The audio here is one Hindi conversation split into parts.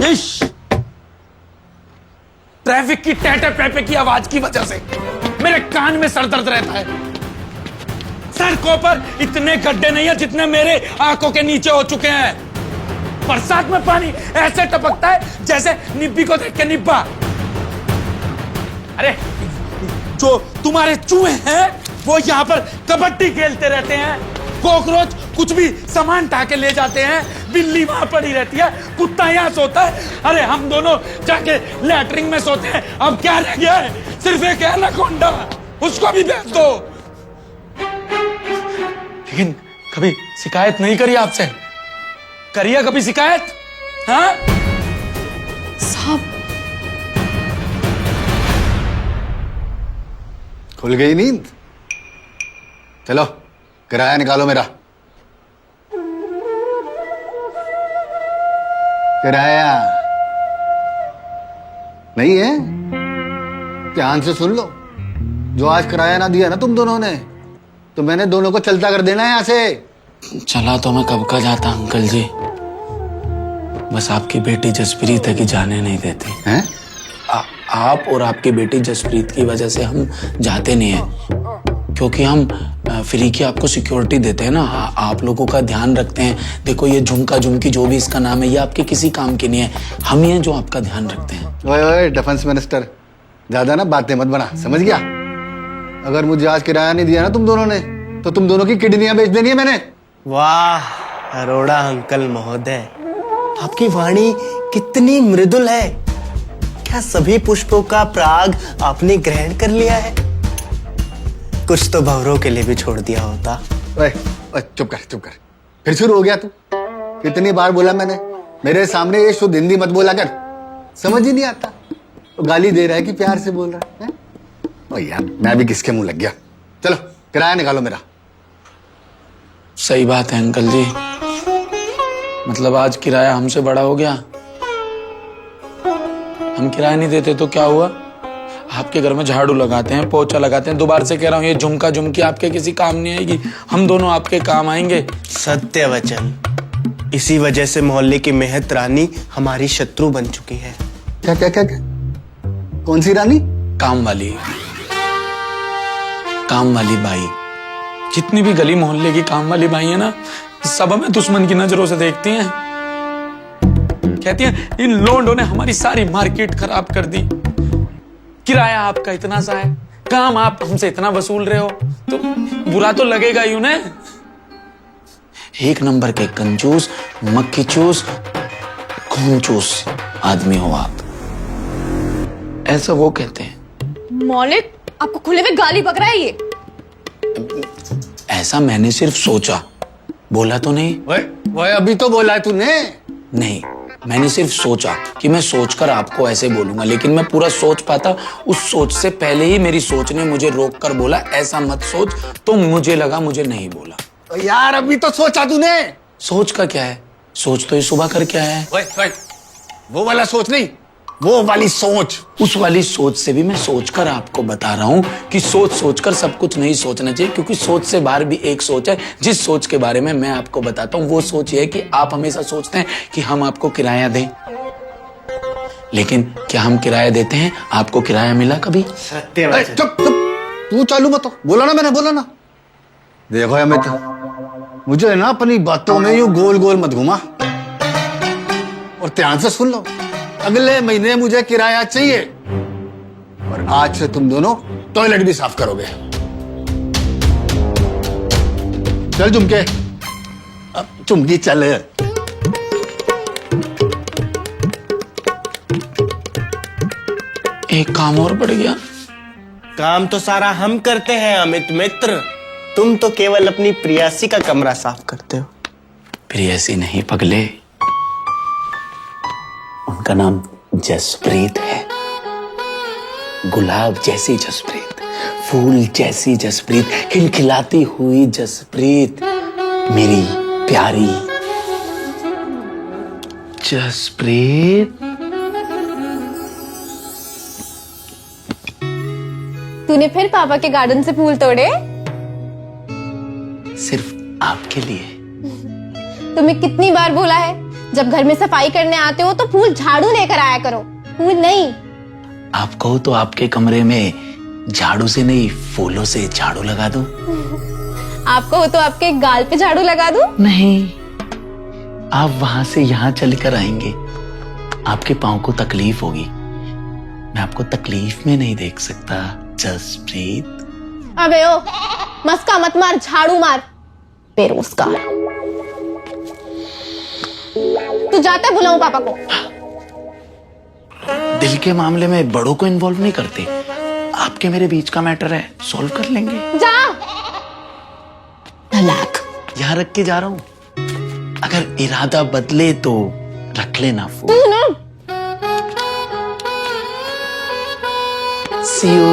इश! ट्रैफिक की टैटे पैपे की आवाज की वजह से मेरे कान में सर दर्द रहता है। सड़कों पर इतने गड्ढे नहीं है जितने मेरे आंखों के नीचे हो चुके हैं। बरसात में पानी ऐसे टपकता है जैसे निब्बी को देख के निब्बा। अरे जो तुम्हारे चूहे हैं वो यहाँ पर कबड्डी खेलते रहते हैं, कॉकरोच कुछ भी सामान ढा के ले जाते हैं, बिल्ली वहां पड़ी रहती है, कुत्ता यहाँ सोता है। अरे हम दोनों जाके लैट्रिन में सोते हैं। अब क्या रह गया है? सिर्फ एक एनाकोंडा, उसको भी बेच दो। लेकिन कभी शिकायत नहीं करी आपसे? करिए कभी शिकायत? हाँ साहब, खुल गई नींद? चलो किराया निकालो मेरा। किराया नहीं है? ध्यान से सुन लो, जो आज किराया ना दिया ना तुम दोनों ने, तो मैंने दोनों को चलता कर देना है यहाँ से। चला तो मैं कब का जाता अंकल जी, बस आपकी बेटी जसप्रीत है कि जाने नहीं देती हैं? आप और आपकी बेटी जसप्रीत की वजह से हम जाते नहीं हैं, क्योंकि हम फ्री की आपको सिक्योरिटी देते हैं ना, आप लोगों का ध्यान रखते हैं। देखो ये झुमका झुमकी जो भी इसका नाम है, ये आपके किसी काम की नहीं है, हम ही हैं जो आपका ध्यान रखते हैं। ओए ओए डिफेंस मिनिस्टर, ज्यादा ना बातें मत बना, समझ गया? अगर मुझे आज किराया नहीं दिया ना तुम दोनों ने, तो तुम दोनों की किडनियां बेच देनी है मैंने। वाह अरोड़ा अंकल महोदय, आपकी वाणी कितनी मृदुल है। क्या सभी पुष्पों का पराग आपने ग्रहण कर लिया है? कुछ तो भंवरों के लिए भी छोड़ दिया होता। ओए ओए चुप कर, फिर शुरू हो गया तू। कितनी बार बोला मैंने, मेरे सामने ये शुद्ध हिंदी मत बोला कर, समझ ही नहीं आता। तो गाली दे रहा है कि प्यार से बोल रहा है? ओ यार मैं भी किसके मुंह लग गया। चलो किराया निकालो मेरा। सही बात है अंकल जी, मतलब आज किराया हमसे बड़ा हो गया। हम किराया नहीं देते तो क्या हुआ? आपके घर में झाड़ू लगाते हैं, पोछा लगाते हैं। दोबारा से कह रहा हूँ, ये झुमका झुमकी आपके किसी काम नहीं आएगी, हम दोनों आपके काम आएंगे। सत्य वचन। इसी वजह से मोहल्ले की मेहत रानी हमारी शत्रु बन चुकी है। क्या क्या क्या, क्या? कौन सी रानी? काम वाली बाई। जितनी भी गली मोहल्ले की काम वाली बाई है ना, सब हमें दुश्मन की नजरों से देखती हैं। कहती हैं इन लोंडों ने हमारी सारी मार्केट खराब कर दी, किराया आपका इतना सा है, काम आप हमसे इतना वसूल रहे हो, तो बुरा तो लगेगा ही उन्हें। एक नंबर के कंजूस, मक्खी चूस, खून चूस आदमी हो आप, ऐसा वो कहते हैं। मौलिक आपको खुले में गाली बक रहा है ये? ऐसा मैंने सिर्फ सोचा, बोला तो नहीं। वह अभी तो बोला है तूने। नहीं, मैंने सिर्फ सोचा कि मैं सोचकर आपको ऐसे बोलूंगा, लेकिन मैं पूरा सोच पाता उस सोच से पहले ही मेरी सोच ने मुझे रोककर बोला ऐसा मत सोच, तो मुझे लगा मुझे नहीं बोला। यार अभी तो सोचा तूने। सोच का क्या है? सोच तो ये सुबह करके आया है। वो वाला सोच नहीं, वो वाली सोच। उस वाली सोच से भी मैं सोचकर आपको बता रहा हूं कि सोचकर सब कुछ नहीं सोचना चाहिए, क्योंकि सोच से बाहर भी एक सोच है, जिस सोच के बारे में मैं आपको बताता हूं। वो सोच ये है कि आप हमेशा सोचते हैं कि हम आपको किराया दें, लेकिन क्या हम किराया देते हैं? आपको किराया मिला कभी? सत्य वचन। चुप चुप, तू चालू मत हो। बोला ना मैंने, बोला ना। देखो अमित, मुझे ना अपनी बातों में यूं गोल गोल मत घुमा, और ध्यान से सुन लो। अगले महीने मुझे किराया चाहिए, और आज से तुम दोनों टॉयलेट भी साफ करोगे। चल झुमके, अब झुमकी चल। एक काम और बढ़ गया। काम तो सारा हम करते हैं अमित मित्र, तुम तो केवल अपनी प्रियासी का कमरा साफ करते हो। प्रियसी नहीं पगले, उनका नाम जसप्रीत है। गुलाब जैसी जसप्रीत, फूल जैसी जसप्रीत, खिलखिलाती हुई जसप्रीत, मेरी प्यारी जसप्रीत। तूने फिर पापा के गार्डन से फूल तोड़े? सिर्फ आपके लिए। तुम्हें कितनी बार बोला है, जब घर में सफाई करने आते हो तो फूल झाड़ू लेकर आया करो, फूल नहीं। आप कहो तो आपके कमरे में झाड़ू से नहीं फूलों से झाड़ू लगा दूं? आपको हो तो आपके गाल पे झाड़ू लगा दूं? नहीं, आप वहां से यहां चलकर आएंगे, आपके पांव को तकलीफ होगी। मैं आपको तकलीफ में नहीं देख सकता जसप्रीत। अबे ओ, मस्का मत मार, झाड़ू मार, बेरोजगार। तू जाता है, बुलाऊं पापा को? दिल के मामले में बड़ों को इन्वॉल्व नहीं करते। आपके मेरे बीच का मैटर है, सॉल्व कर लेंगे। जा। नलायक। यहां रख के जा रहा हूं, अगर इरादा बदले तो रख लेना फोन। See you.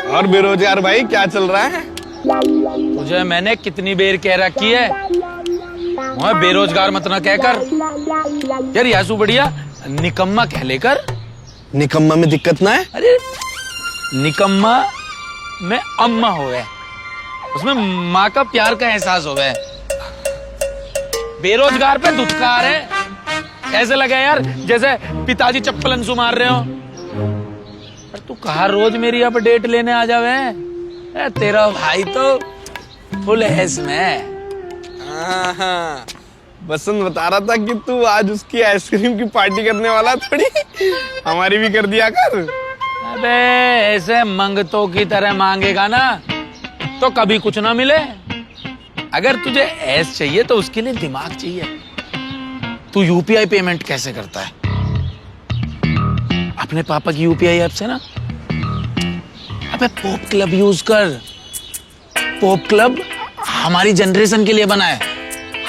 और बेरोजगार भाई क्या चल रहा है? तुझे मैंने कितनी बेर कह रखी है, मैं बेरोजगार मत ना कहकर। यार यासु बढ़िया निकम्मा कह लेकर। निकम्मा में दिक्कत ना है? अरे निकम्मा में अम्मा हो गए, उसमें माँ का प्यार का एहसास हो गया। बेरोजगार पे धुतकार है, ऐसे लगा यार जैसे पिताजी चप्पलन सु मार रहे हो। पर तू कहा रोज मेरी अपडेट लेने आ जावे, तेरा भाई तो फुल है इसमें। हाँ, बसंत बता रहा था कि तू आज उसकी आइसक्रीम की पार्टी करने वाला, थोड़ी हमारी भी कर दिया कर। अबे ऐसे मंगतों की तरह मांगेगा ना तो कभी कुछ ना मिले। अगर तुझे ऐस चाहिए तो उसके लिए दिमाग चाहिए। तू यूपीआई पेमेंट कैसे करता है? अपने पापा की यूपीआई ऐप से ना। अबे पॉप क्लब यूज कर। पॉप क्लब हमारी जनरेशन के लिए बना है।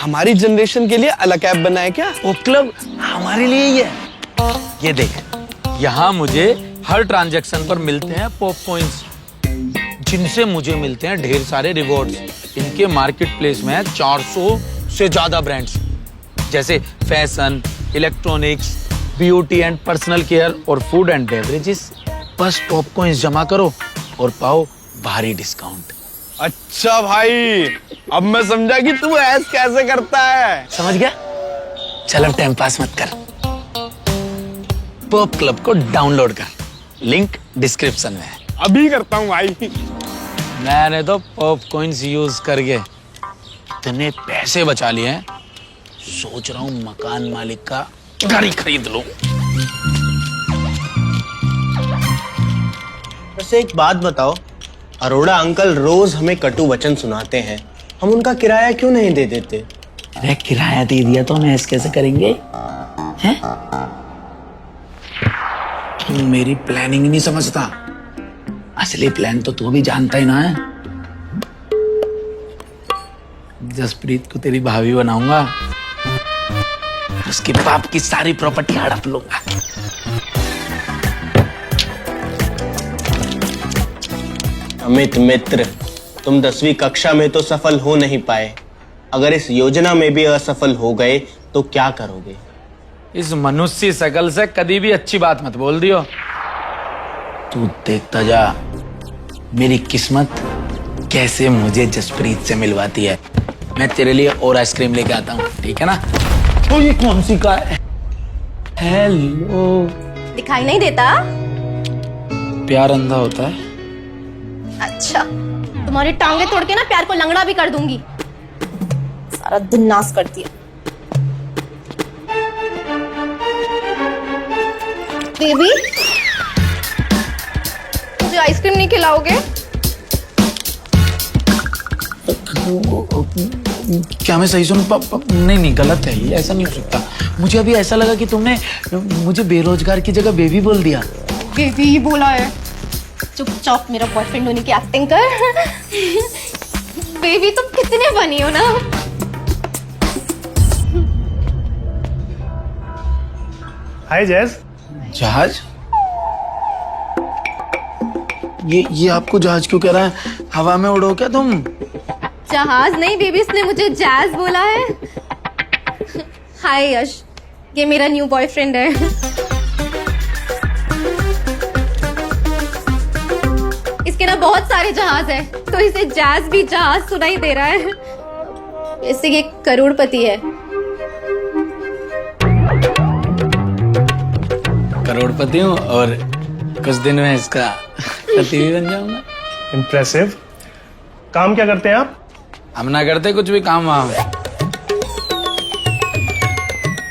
हमारी जनरेशन के लिए अलग ऐप बना है क्या? पॉप क्लब हमारे लिए ही है। ये देख, यहाँ मुझे हर ट्रांजैक्शन पर मिलते हैं पॉप कॉइंस, जिनसे मुझे मिलते हैं ढेर सारे रिवॉर्ड्स। इनके मार्केट प्लेस में 400 से ज्यादा ब्रांड्स, जैसे fashion, electronics, beauty and personal care और फूड एंड बेवरेजेस। बस पॉप कॉइंस जमा करो और पाओ भारी डिस्काउंट। अच्छा भाई, अब मैं समझा कि तू ऐस कैसे करता है। समझ गया? चल अब टाइम पास मत कर, पॉप क्लब को डाउनलोड कर, लिंक डिस्क्रिप्शन में है। अभी करता हूँ भाई। मैंने तो पॉप कॉइंस यूज करके इतने पैसे बचा लिए हैं, सोच रहा हूँ मकान मालिक का गाड़ी खरीद लूं। वैसे एक बात बताओ, अरोड़ा अंकल रोज हमें कटु वचन सुनाते हैं, हम उनका किराया क्यों नहीं दे देते? अरे किराया दे दिया तो हम ऐसे कैसे करेंगे हैं? तू मेरी प्लानिंग नहीं समझता, असली प्लान तो तू भी जानता ही ना है। जसप्रीत को तेरी भाभी बनाऊंगा, उसके बाप की सारी प्रॉपर्टी हड़प लूंगा। अमित मित्र, तुम 10वीं कक्षा में तो सफल हो नहीं पाए, अगर इस योजना में भी असफल हो गए तो क्या करोगे? इस मनुष्य शकल से कभी भी अच्छी बात मत बोल दियो। तू देखता जा मेरी किस्मत कैसे मुझे जसप्रीत से मिलवाती है। मैं तेरे लिए और आइसक्रीम लेके आता हूँ, ठीक है ना? तो ये कौन सी का है? हेलो। दिखाई नहीं देता? प्यार अंधा होता है। अच्छा, तुम्हारी टांगे तोड़ के ना प्यार को लंगड़ा भी कर दूंगी। सारा दिन नाश कर दिया। बेबी, मुझे आइसक्रीम नहीं खिलाओगे? क्या मैं सही सुन नहीं गलत है ये, ऐसा नहीं हो सकता। मुझे अभी ऐसा लगा कि तुमने मुझे बेरोजगार की जगह बेबी बोल दिया। बेबी ही बोला है। चुपचाप मेरा बॉयफ्रेंड होने की एक्टिंग कर। बेबी तुम कितने बनी हो ना। हाय जैस। जहाज? ये आपको जहाज क्यों कह रहा है? हवा में उड़ो क्या तुम? जहाज नहीं बेबी, इसने मुझे जैज बोला है। हाय यश, ये मेरा न्यू बॉयफ्रेंड है। इसके ना बहुत सारे जहाज है, तो इसे जैज भी जहाज सुनाई दे रहा है। ऐसे ये करोड़पति है। करोड़पति हूँ और कुछ दिन में इसका पति भी बन जाऊंगा। इम्प्रेसिव। काम क्या करते हैं आप? हम ना करते कुछ भी काम वहां में।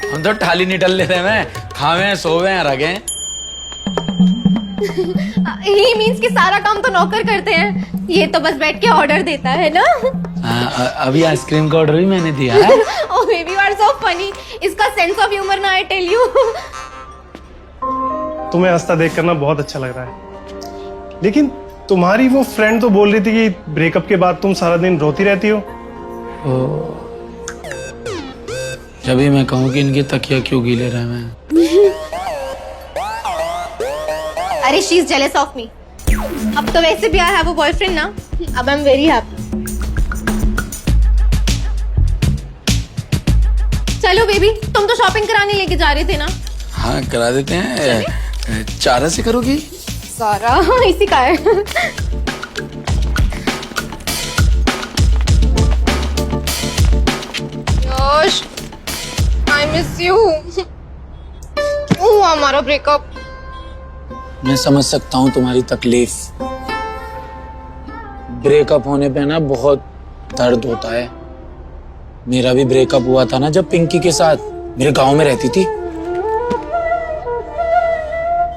हम तो थाली नहीं डल लेते हैं, खावे हैं, सोवे हैं, रगे हैं। ही मीन्स कि सारा काम तो नौकर करते हैं, ये तो बस बैठ के ऑर्डर देता है ना। अभी आइसक्रीम का ऑर्डर भी मैंने दिया है। Oh baby you are so funny. इसका सेंस ऑफ ह्यूमर ना, आई टेल यू। तुम्हें हंसता देख करना बहुत अच्छा लग रहा है, लेकिन तुम्हारी वो फ्रेंड तो बोल रही थी कि ब्रेकअप के बाद तुम सारा दिन रोती रहती हो। जब भी मैं कहूँ कि इनकी तकिया क्यों गीले रहे मैं। अरे she is jealous of me. अब तो वैसे भी आई हैव अ बॉयफ्रेंड ना, अब आई एम वेरी हैप्पी। चलो बेबी, तुम तो शॉपिंग कराने लेके जा रहे थे ना। हाँ करा देते हैं। चारा से करोगी? सारा इसी का है। योश, आई मिस यू। हमारा ब्रेकअप। मैं समझ सकता हूँ तुम्हारी तकलीफ। ब्रेकअप होने पे ना बहुत दर्द होता है। मेरा भी ब्रेकअप हुआ था ना जब पिंकी के साथ मेरे गांव में रहती थी।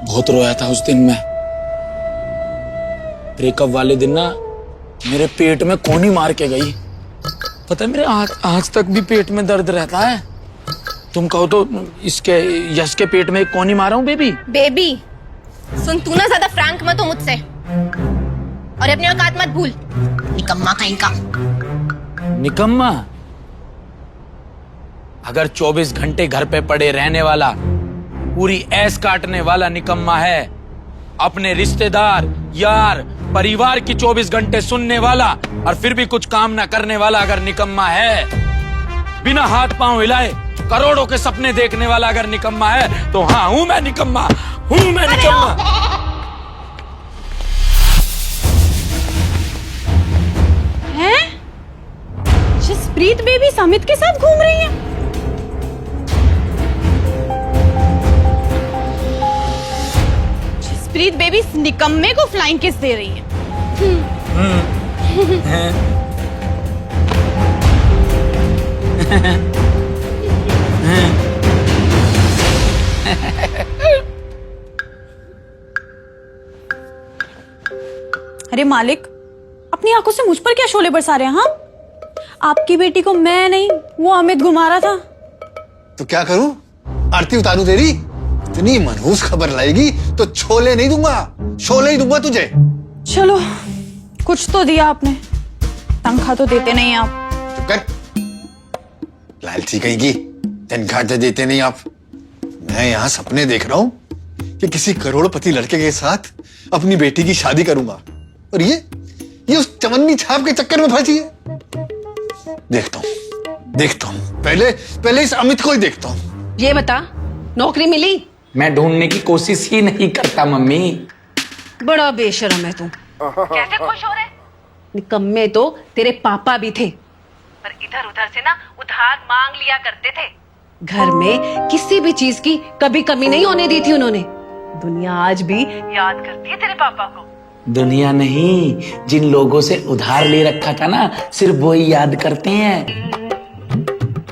बहुत रोया था उस दिन मैं। ब्रेकअप वाले दिन ना मेरे पेट में कोनी मार के गई। पता है मेरे आज तक भी पेट में दर्द रहता है। तुम कहो तो इसके यश के पेट में एक कोनी मारा हूं बेबी। बेबी सुन, तू ना ज्यादा फ्रैंक मत हो मुझसे, और अपनी औकात मत भूल, निकम्मा कहीं का। निकम्मा? अगर 24 घंटे घर पे पड़े रहने वाला, पूरी ऐस काटने वाला निकम्मा है, अपने रिश्तेदार, यार, परिवार की 24 घंटे सुनने वाला और फिर भी कुछ काम ना करने वाला अगर निकम्मा है, बिना हाथ पांव हिलाए करोड़ों के सपने देखने वाला अगर निकम्मा है, तो हाँ हूं मैं निकम्मा, हूं मैं निकम्मा। हैं? जसप्रीत बेबी समित के साथ घूम रही है। जसप्रीत बेबी इस निकम्मे को फ्लाइंग किस दे रही है। अरे मालिक, अपनी आंखों से मुझ पर क्या शोले बरसा रहे हैं? हाँ, आपकी बेटी को मैं नहीं वो अमित घुमा रहा था। तो क्या करूं? आरती उतारूं तेरी? इतनी मनहूस खबर लाएगी तो छोले नहीं दूंगा, शोले ही दूंगा तुझे। चलो कुछ तो दिया आपने, तनख्वाह तो देते नहीं आप। चुप कर, लालची कहीं की। तनख्वाह तो देते नहीं आप। मैं यहाँ सपने देख रहा हूँ कि किसी करोड़पति लड़के के साथ अपनी बेटी की शादी करूंगा, और ये उस चवन्नी छाप के चक्कर में फंसी है। देखता हूँ पहले इस अमित को ही देखता हूँ। ये बता, नौकरी मिली? मैं ढूंढने की कोशिश ही नहीं करता मम्मी। बड़ा बेशरम है तू। कैसे खुश हो रहे? निकम्मे तो तेरे पापा भी थे, पर इधर उधर से ना उधार मांग लिया करते थे। घर में किसी भी चीज की कभी कमी नहीं होने दी थी उन्होंने। दुनिया आज भी याद करती है तेरे पापा को। दुनिया नहीं, जिन लोगों से उधार ले रखा था ना, सिर्फ वो ही याद करते हैं।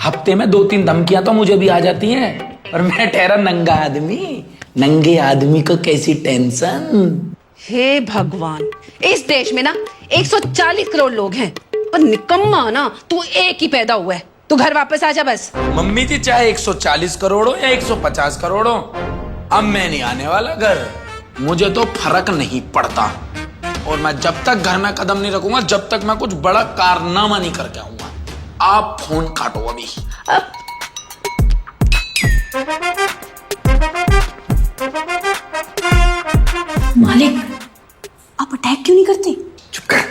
हफ्ते में 2-3 धमकियां तो मुझे भी आ जाती हैं, और मैं ठहरा नंगा आदमी। नंगे आदमी को कैसी टेंशन। हे भगवान, इस देश में ना 140 करोड़ लोग हैं, पर निकम्मा ना तू एक ही पैदा हुआ है। तू घर वापस आ जा बस। मम्मी जी चाहे 140 करोड़ हो या 150 करोड़ हो, अब मैं नहीं आने वाला घर। मुझे तो फर्क नहीं पड़ता, और मैं जब तक घर में कदम नहीं रखूंगा, जब तक मैं कुछ बड़ा कारनामा नहीं करके आऊंगा। आप फोन काटो अभी। मालिक, आप अटैक क्यों नहीं करते? चुप कर,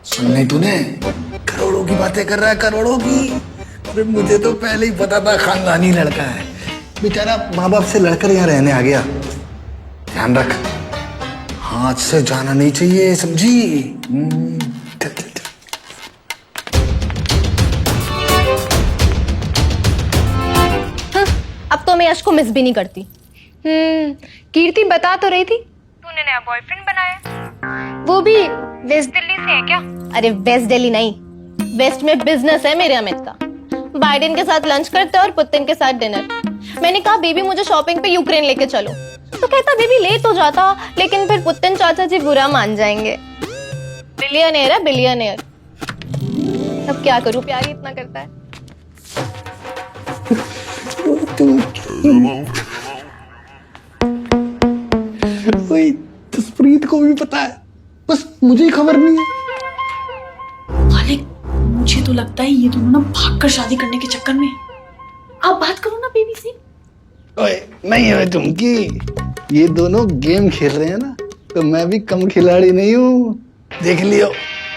सुन नहीं तूने? करोड़ों की बातें कर रहा है, करोड़ों की। अरे मुझे तो पहले ही पता था खानदानी लड़का है। बेचारा माँ बाप से लड़कर यहाँ रहने आ गया। ध्यान रख, हाथ से जाना नहीं चाहिए, समझी? चल चल चल। मैं यश को मिस भी नहीं करती। कीर्ति बता तो रही थी तूने नया बॉयफ्रेंड बनाया, वो भी वेस्ट दिल्ली से है क्या? अरे वेस्ट दिल्ली नहीं, वेस्ट में बिजनेस है मेरे अमित का। बाइडेन के साथ लंच करते और पुतिन के साथ डिनर। मैंने कहा बेबी मुझे शॉपिंग पे यूक्रेन लेके चलो, तो कहता बेबी ले तो जाता, लेकिन फिर पुतिन चाचा जी बुरा मान जाएंगे। बिलियनेयर है बिलियनेयर। अब क्या करूं, प्यार ही इतना करता है। जसप्रीत को भी पता है, बस मुझे ही खबर नहीं है। मालिक, मुझे तो लगता है ये दोनों ना भागकर शादी करने के चक्कर में। आप बात करो ना बेबी से। ओए नहीं है झुमकी, ये दोनों गेम खेल रहे हैं ना, तो मैं भी कम खिलाड़ी नहीं हूँ। देख लियो,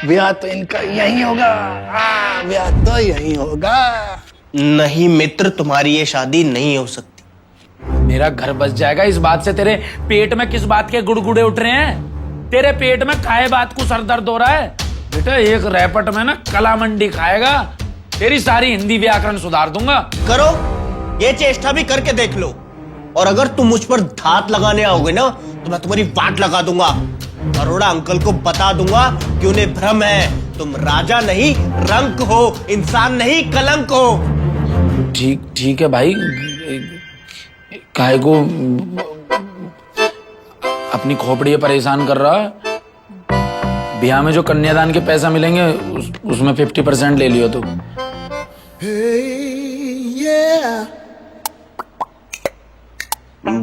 ब्याह तो इनका यही होगा। ब्याह तो यही होगा। नहीं मित्र, तुम्हारी ये शादी नहीं हो सकती। मेरा घर बस जाएगा इस बात से। तेरे पेट में किस बात के गुड़गुड़े उठ रहे हैं? तेरे पेट में खाए बात को सर दर्द हो रहा है? बेटा एक रैपट में ना कला मंडी खाएगा, तेरी सारी हिंदी व्याकरण सुधार दूंगा। करो, ये चेष्टा भी करके देख लो, और अगर तुम मुझ पर धात लगाने आओगे ना तो मैं तुम्हारी वाट लगा दूंगा। अरोड़ा अंकल को बता दूंगा कि उन्हें भ्रम है, तुम राजा नहीं रंक हो, इंसान नहीं कलंक हो। ठीक है भाई, काहे को अपनी खोपड़ी परेशान कर रहा है? ब्याह में जो कन्यादान के पैसा मिलेंगे उसमें 50% ले लियो तुम।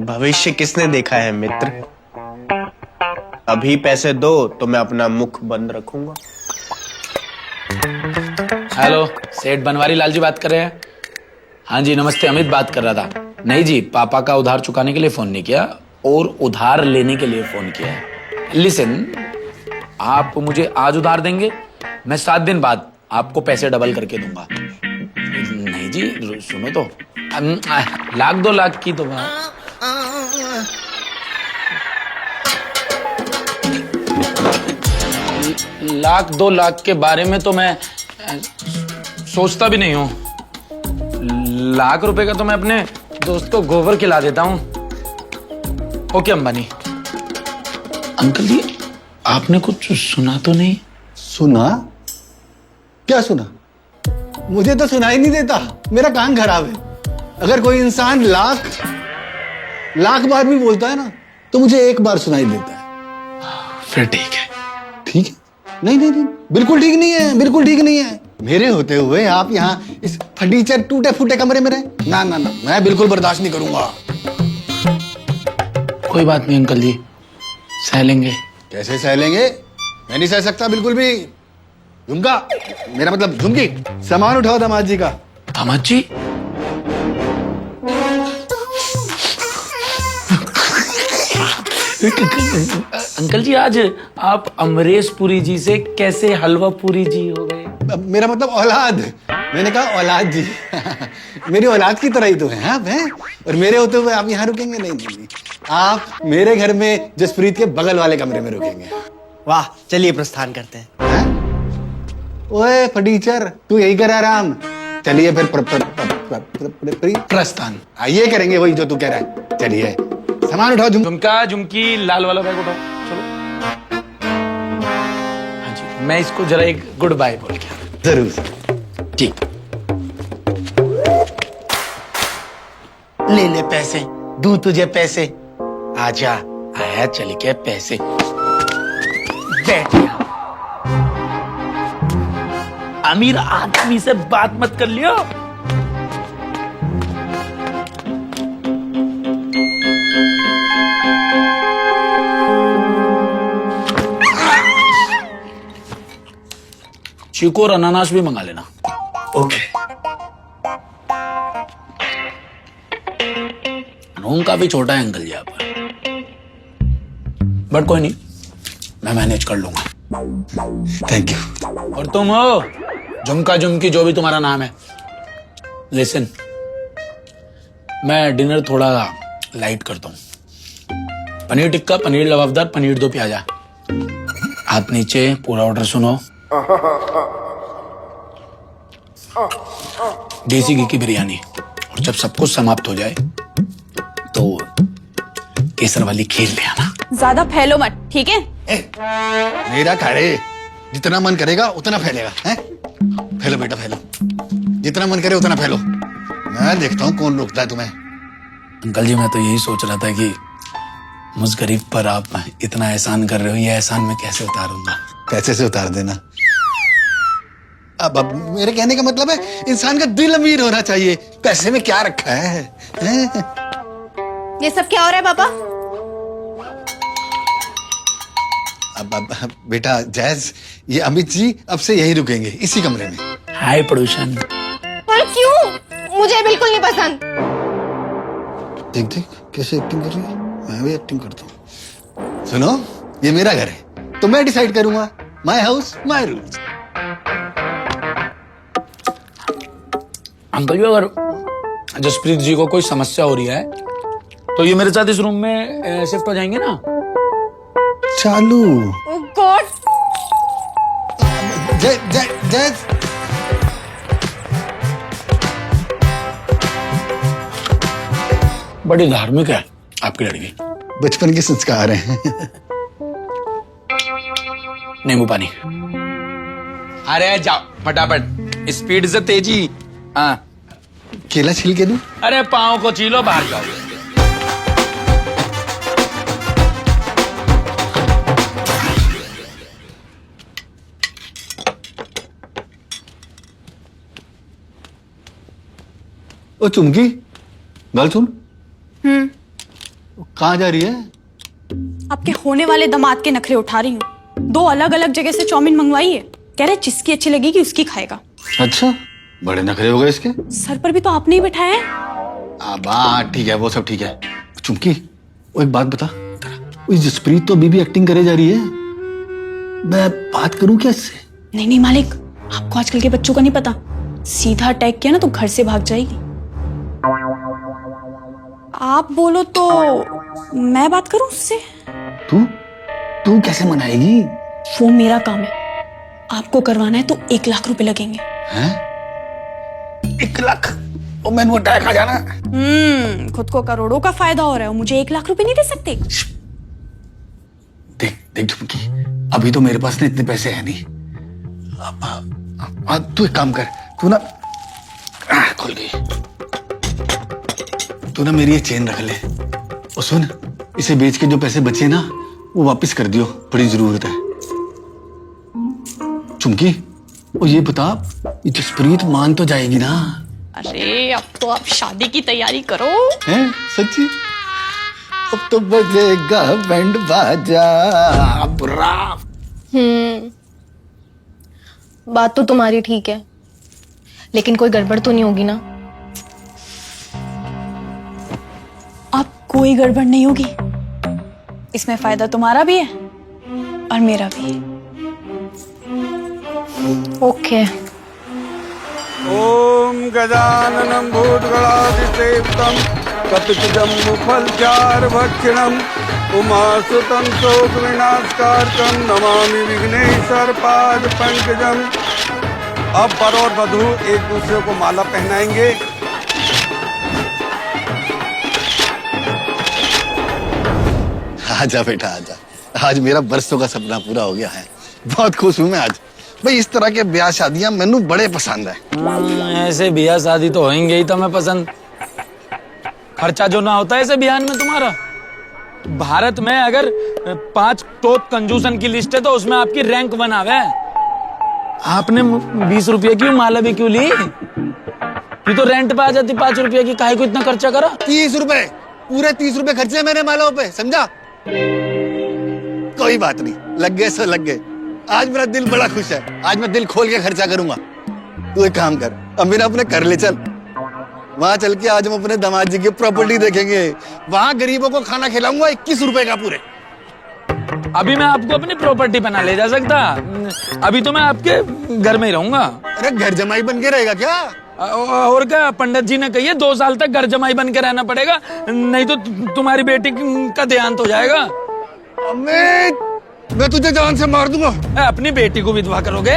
भविष्य किसने देखा है मित्र? अभी पैसे दो तो मैं अपना मुख बंद रखूंगा। हेलो, सेठ बनवारी लाल जी बात कर रहे हैं? हाँ जी नमस्ते, अमित बात कर रहा था। नहीं जी, पापा का उधार चुकाने के लिए फोन नहीं किया, और उधार लेने के लिए फोन किया है। लिसन, आप मुझे आज उधार देंगे, मैं 7 दिन बाद आपको पैसे डबल करके दूंगा। नहीं जी सुनो तो, 1-2 लाख की तो बात। $1-2 लाख के बारे में तो मैं सोचता भी नहीं हूं। $1 लाख का तो मैं अपने दोस्त को गोबर खिला देता हूं। ओके अंबानी। अंकल जी, आपने कुछ सुना तो नहीं? सुना? क्या सुना? मुझे तो सुनाई नहीं देता, मेरा कान खराब है। अगर कोई इंसान लाख बार भी बोलता है ना, तो मुझे एक बार सुनाई देता है। फिर ठीक है। ठीक है? नहीं, बिल्कुल ठीक नहीं है, बिल्कुल ठीक नहीं है। मेरे होते हुए आप यहाँ इस फर्नीचर टूटे फूटे कमरे में रहे? ना, मैं बिल्कुल बर्दाश्त नहीं करूंगा। कोई बात नहीं अंकल जी, सह लेंगे। कैसे सह लेंगे? मैं नहीं सह सकता बिल्कुल भी। झुमका, मेरा मतलब झुमकी, सामान उठाओ दामाद जी का। दामाद जी? अंकल जी, आज आप अमरीश पुरी जी से कैसे हलवा पुरी जी हो गए? मेरा मतलब औलाद। मैंने कहा औलाद जी। मेरी औलाद की तरह ही तो है आप हैं, और मेरे होते हुए आप यहाँ रुकेंगे? नहीं, आप मेरे घर में जसप्रीत के बगल वाले कमरे में रुकेंगे। वाह, चलिए प्रस्थान करते हैं। ओए फर्नीचर, तू यही कर आराम। चलिए फिर प्रस्थान। ये करेंगे वही जो तू कह रहा है। चलिए सामान उठाओ। झुमका, झुमकी, लाल वाला बैग उठाओ, चलो। हाँ जी, मैं इसको जरा एक गुड बाय बोल के आता हूं। जरूर। ठीक। ले ले पैसे, दूं तुझे पैसे। आजा, आया चल के पैसे। बैठ यहाँ। अमीर आदमी से बात मत कर लियो। चीकू और अनानास भी मंगा लेना। ओके। रूम काफी छोटा है अंकल जी यहाँ पर, बट कोई नहीं, मैं मैनेज कर लूंगा। Thank you. और तुम हो झुमका झुमकी, जो भी तुम्हारा नाम है, लिसन, मैं डिनर थोड़ा लाइट करता हूँ। पनीर टिक्का, पनीर लबाबदार, पनीर 2 प्याजा। हाथ नीचे, पूरा ऑर्डर सुनो। देसी घी की बिरयानी, और जब सब कुछ समाप्त हो जाए तो केसर वाली खेल ले आना। ज्यादा फैलो मत, ठीक है? मेरा खारे, जितना मन करेगा उतना फैलेगा, हैं? फैलो बेटा फैलो, जितना मन करे उतना फैलो। मैं देखता हूँ कौन रोकता है तुम्हें। अंकल जी, मैं तो यही सोच रहा था कि मुझ गरीब पर आप इतना एहसान कर रहे हो, ये एहसान मैं कैसे उतारूंगा? पैसे से उतार देना। अब मेरे कहने का मतलब है इंसान का दिल अमीर होना चाहिए। पैसे में क्या रखा है, हैं? ये सब क्या हो रहा है पापा? अब बेटा जैज, ये अमित जी अब से यही रुकेंगे, इसी कमरे में। हाय पड़ोसन। पर क्यों? मुझे बिल्कुल नहीं पसंद। देख देख कैसे एक्टिंग कर रही है, मैं भी एक्टिंग करता हूँ। सुनो, ये मेरा घर है तो मैं डिसाइड करूंगा। My house my rules. Uncle ji, अगर जसप्रीत जी को कोई समस्या हो रही है तो ये मेरे साथ इस रूम में शिफ्ट हो जाएंगे ना? चालू। ओह गॉड। जय जय जय। बड़ी धार्मिक है आपकी लड़की। बचपन के संस्कार हैं। नींबू पानी। अरे जाओ फटाफट, स्पीड से तेजी। हाँ, केला छिल के दूं? अरे पाँव को छीलो, बाहर जाओ। ओ चुमकी, गल सुन। कहाँ जा रही है? आपके होने वाले दामाद के नखरे उठा रही हूँ। 2 अलग अलग जगह से चाउमीन मंगवाई है, कह रहे जिसकी अच्छी लगेगी उसकी खाएगा। अच्छा, बड़े नखरे हो गए इसके। सर पर भी तो आपने ही बैठाया है। बात ठीक है, वो सब ठीक है। चुमकी, वो एक बात बता, वो जसप्रीत तो अभी भी एक्टिंग करे जा रही है। मैं बात करूं क्या इससे? नहीं नहीं मालिक, आपको आजकल के बच्चों का नहीं पता। सीधा अटैक किया ना तो घर से भाग जाएगी। आप बोलो तो मैं बात करूं उससे? तू कैसे मनाएगी? वो मेरा काम है, आपको करवाना है तो 1 लाख रुपए लगेंगे। हैं? 1 लाख? ओ मैंने अटैक आ जाना। खुद को करोड़ों का फायदा हो रहा है, मुझे 1 लाख रुपए नहीं दे सकते? देख देख चुमकी, अभी तो मेरे पास ना इतने पैसे है नहीं। तू एक काम कर, तू ना खुल गई। तू ना मेरी ये चेन रख ले और सुन, इसे बेच के जो पैसे बचे ना वो वापस कर दियो, बड़ी जरूरत है। चुमकी, और ये बता, ये जसप्रीत मान तो जाएगी ना? अरे अब तो आप शादी की तैयारी करो। हैं? सच्ची? अब तो बजेगा बैंड बाजा। बुरा। बात तो तुम्हारी ठीक है, लेकिन कोई गड़बड़ तो नहीं होगी ना? अब कोई गड़बड़ नहीं होगी, इसमें फायदा तुम्हारा भी है और मेरा भी। ओके। ओम गजाननं भूतगणाधिसेवितं कपितजम्बुफलचारुभक्षणं उमासुतं शोकविनाशकारकं नमामि विघ्नेश्वरपादपङ्कजम्। अब वर और वधू एक दूसरे को माला पहनाएंगे। आजा बेटा आजा, आज मेरा बरसों का सपना पूरा हो गया है। बहुत खुश हूं मैं आज। भाई इस तरह के ब्याह शादियां मैनू बड़े पसंद है। ऐसे ब्याह शादी तो होंगे ही तो मैं पसंद। खर्चा जो ना होता है ऐसे ब्याह में तुम्हारा। भारत में अगर 5 टॉप कंजूसन की लिस्ट है तो उसमें आपकी रैंक 1 आवे। आपने 20 रुपये की माला भी क्यों ली? ये तो रेंट पे आ जाती 5 रुपये की, काहे को इतना खर्चा करा? 30 रुपए, पूरे 30 रुपए खर्चे मैंने मालाओं पे, समझा? कोई बात नहीं, लग गए सो लग गए। आज मेरा दिल बड़ा खुश है, आज मैं दिल खोल के खर्चा करूंगा। तू एक काम कर, अमीना अपने कर ले चल। वहां चल के आज हम अपने दामाद जी की प्रॉपर्टी देखेंगे। वहां गरीबों को खाना खिलाऊंगा 21 रुपए का पूरे। अभी मैं आपको अपनी प्रॉपर्टी बना ले जा सकता, अभी तो मैं आपके घर में ही रहूंगा। अरे घर जमाई बन के रहेगा क्या? और क्या, पंडित जी ने कही 2 साल तक घर जमाई बन के रहना पड़ेगा, नहीं तो तुम्हारी बेटी का देहांत हो जाएगा। अमित, मैं तुझे जान से मार दूंगा। अपनी बेटी को विधवा करोगे?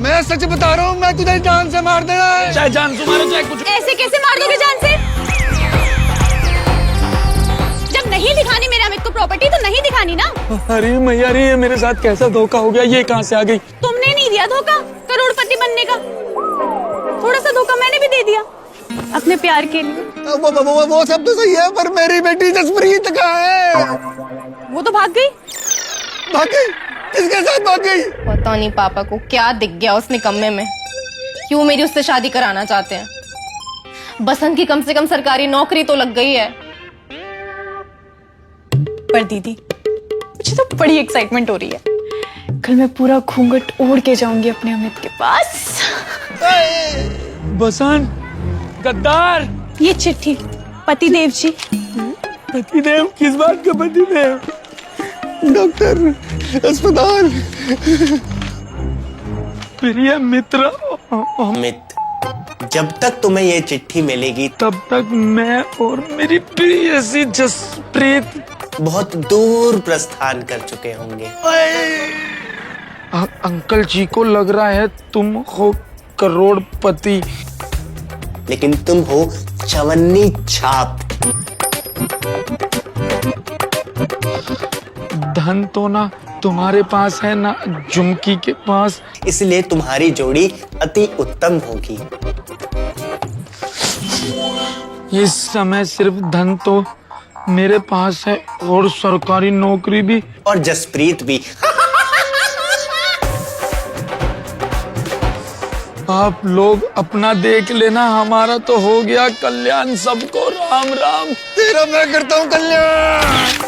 मैं सच बता रहा हूँ, मैं तुझे जान से मार देना है। चाहे जान से मारो चाहे कुछ। ऐसे कैसे मार दोगे जान से? नहीं दिखानी मेरे अमित को प्रॉपर्टी, तो नहीं दिखानी ना। अरे मैया रे, ये मेरे साथ कैसा धोखा हो गया, ये कहाँ से आ गई? तुमने नहीं दिया धोखा करोड़पति बनने का, थोड़ा सा धोखा मैंने भी दे दिया अपने प्यार के लिए। वो सब तो सही है, पर मेरी बेटी जसप्रीत कहाँ है? वो तो भाग गई। भाग गई? किसके साथ भाग गई? पता नहीं पापा को क्या दिख गया उस निकम्मे में, क्यों मेरी उससे शादी कराना चाहते हैं। बसंत की कम से कम सरकारी नौकरी तो लग गई है। पर दीदी, मुझे तो बड़ी एक्साइटमेंट हो रही है। कल मैं पूरा घूंघट ओढ़ के जाऊंगी अपने अमित के पास। बसंत, गद्दार, ये चिट्ठी पतिदेव जी। पतिदेव? किस बात का पतिदेव? डॉक्टर, अस्पताल। प्रिय मित्र अमित, जब तक तुम्हें ये चिट्ठी मिलेगी तब तक मैं और मेरी प्रियसी जसप्रीत बहुत दूर प्रस्थान कर चुके होंगे। अंकल जी को लग रहा है तुम हो करोड़पति, लेकिन तुम हो चवन्नी छाप। धन तो ना तुम्हारे पास है ना झुमकी के पास, इसलिए तुम्हारी जोड़ी अति उत्तम होगी। इस समय सिर्फ धन तो मेरे पास है और सरकारी नौकरी भी, और जसप्रीत भी। आप लोग अपना देख लेना, हमारा तो हो गया कल्याण। सबको राम राम। तेरा मैं करता हूँ कल्याण।